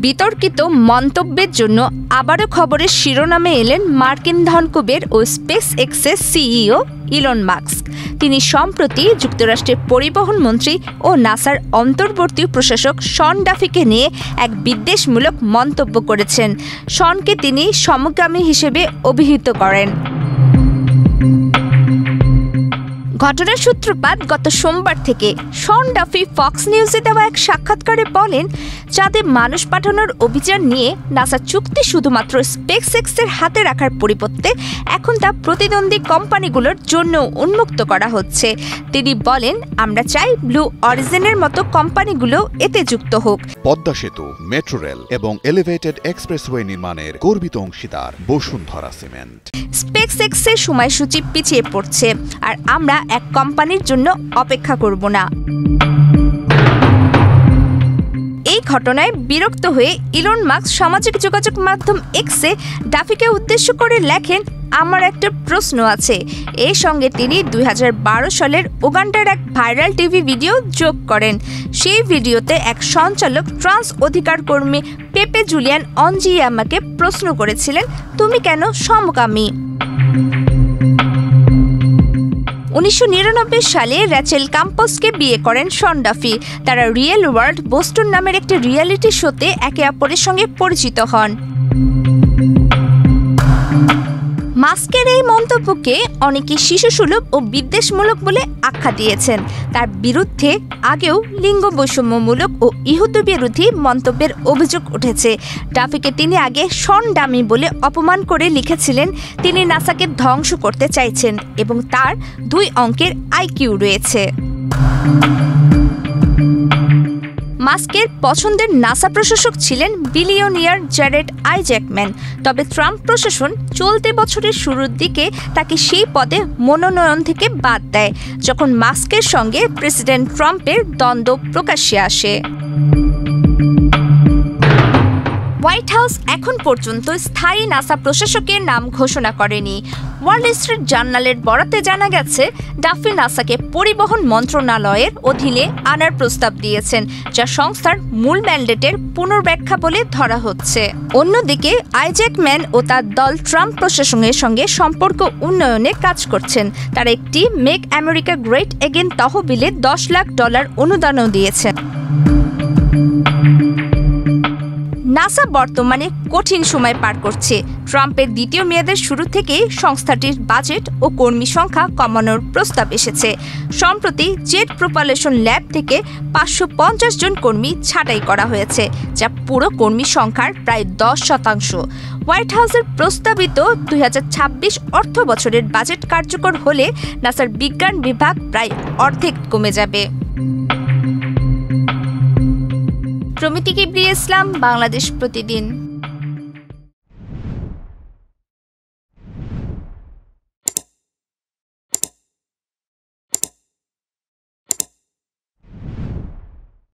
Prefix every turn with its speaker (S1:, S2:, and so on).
S1: বিতর্কিত মন্তব্যের জন্য আবারও খবরের শিরোনামে এলেন মার্কিন ধনকুবের ও স্পেস এক্সের সিইও ইলন মাস্ক। তিনি সম্প্রতি যুক্তরাষ্ট্রের পরিবহন মন্ত্রী ও নাসার অন্তর্বর্তী প্রশাসক শন ডাফিকে নিয়ে এক বিদ্বেষমূলক মন্তব্য করেছেন। শনকে তিনি সমকামী হিসেবে অভিহিত করেন। ঘটনার সূত্রপাত গত সোমবার থেকে। শন ডাফি ফক্স নিউজে দেওয়া এক সাক্ষাৎকারে বলেন, চাঁদে মানুষ পাঠানোর অভিযান নিয়ে নাসা চুক্তি শুধুমাত্র স্পেস এক্সের হাতে রাখার পরিবর্তে এখন তা প্রতিদ্বন্দ্বী কোম্পানিগুলোর জন্য উন্মুক্ত করা হচ্ছে। তিনি বলেন, আমরা চাই ব্লু অরিজিনের মতো কোম্পানিগুলো এতে যুক্ত হোক।
S2: পদ্মা সেতু, মেট্রো রেল এবং এলিভেটেড এক্সপ্রেসওয়ে নির্মাণের গর্বিত অংশীদার বসুন্ধরা সিমেন্ট।
S1: স্পেস এক্সের সময়সূচি পিছিয়ে পড়ছে, আর আমরা এক কোম্পানির জন্য অপেক্ষা করব না। এই ঘটনায় বিরক্ত হয়ে ইলন মাস্ক সামাজিক যোগাযোগ মাধ্যম এক্সে ডাফিকে উদ্দেশ্য করে লেখেন, আমার একটা প্রশ্ন আছে। এর সঙ্গে তিনি 2012 সালের উগান্ডার এক ভাইরাল টিভি ভিডিও যোগ করেন। সেই ভিডিওতে এক সঞ্চালক ট্রান্স অধিকার কর্মী পেপে জুলিয়ান অনজিয়ামাকে প্রশ্ন করেছিলেন, তুমি কেন সমকামী? 1999 সালে র্যাচেল ক্যাম্পসকে বিয়ে করেন শন ডাফি। তারা রিয়েল ওয়ার্ল্ড বোস্টন নামের একটি রিয়েলিটি শোতে একে অপরের সঙ্গে পরিচিত হন। মাস্কের এই মন্তব্যকে অনেকে শিশুসুলভ ও বিদ্বেষমূলক বলে আখ্যা দিয়েছেন। তার বিরুদ্ধে আগেও লিঙ্গ বৈষম্যমূলক ও ইহুদি বিরোধী মন্তব্যের অভিযোগ উঠেছে। ডাফিকে তিনি আগে শন ডামি বলে অপমান করে লিখেছিলেন তিনি নাসাকে ধ্বংস করতে চাইছেন এবং তার 2 অঙ্কের আইকিউ রয়েছে। মাস্কের পছন্দের নাসা প্রশাসক ছিলেন বিলিয়নিয়ার জ্যারেড আইজ্যাকম্যান। তবে ট্রাম্প প্রশাসন চলতি বছরের শুরুর দিকে তাকে সেই পদে মনোনয়ন থেকে বাদ দেয়, যখন মাস্কের সঙ্গে প্রেসিডেন্ট ট্রাম্পের দ্বন্দ্ব প্রকাশ্যে আসে। হোয়াইট হাউস এখন পর্যন্ত স্থায়ী নাসা প্রশাসকের নাম ঘোষণা করেনি। ওয়াল স্ট্রিট জার্নালের বরাতে জানা গেছে, ডাফি নাসাকে পরিবহন মন্ত্রণালয়ের অধীনে আনার প্রস্তাব দিয়েছেন, যা সংস্থার মূল ম্যান্ডেটের পুনর্ব্যাখ্যা বলে ধরা হচ্ছে। অন্যদিকে আইজ্যাকম্যান ও তার দল ট্রাম্প প্রশাসনের সঙ্গে সম্পর্ক উন্নয়নে কাজ করছেন। তারা একটি মেক আমেরিকা গ্রেট এগেন তহবিলে $10 লাখ অনুদানও দিয়েছেন। নাসা বর্তমানে কঠিন সময় পার করছে। ট্রাম্পের দ্বিতীয় মেয়াদের শুরু থেকেই সংস্থাটির বাজেট ও কর্মী সংখ্যা কমানোর প্রস্তাব এসেছে। সম্প্রতি জেট প্রোপালশন ল্যাব থেকে 550 জন কর্মী ছাঁটাই করা হয়েছে, যা পুরো কর্মী সংখ্যার প্রায় 10%। হোয়াইট হাউসের প্রস্তাবিত 2026 অর্থ বছরের বাজেট কার্যকর হলে নাসার বিজ্ঞান বিভাগ প্রায় অর্ধেক কমে যাবে। প্রমিতি কিবরিয়া ইসলাম, বাংলাদেশ প্রতিদিন।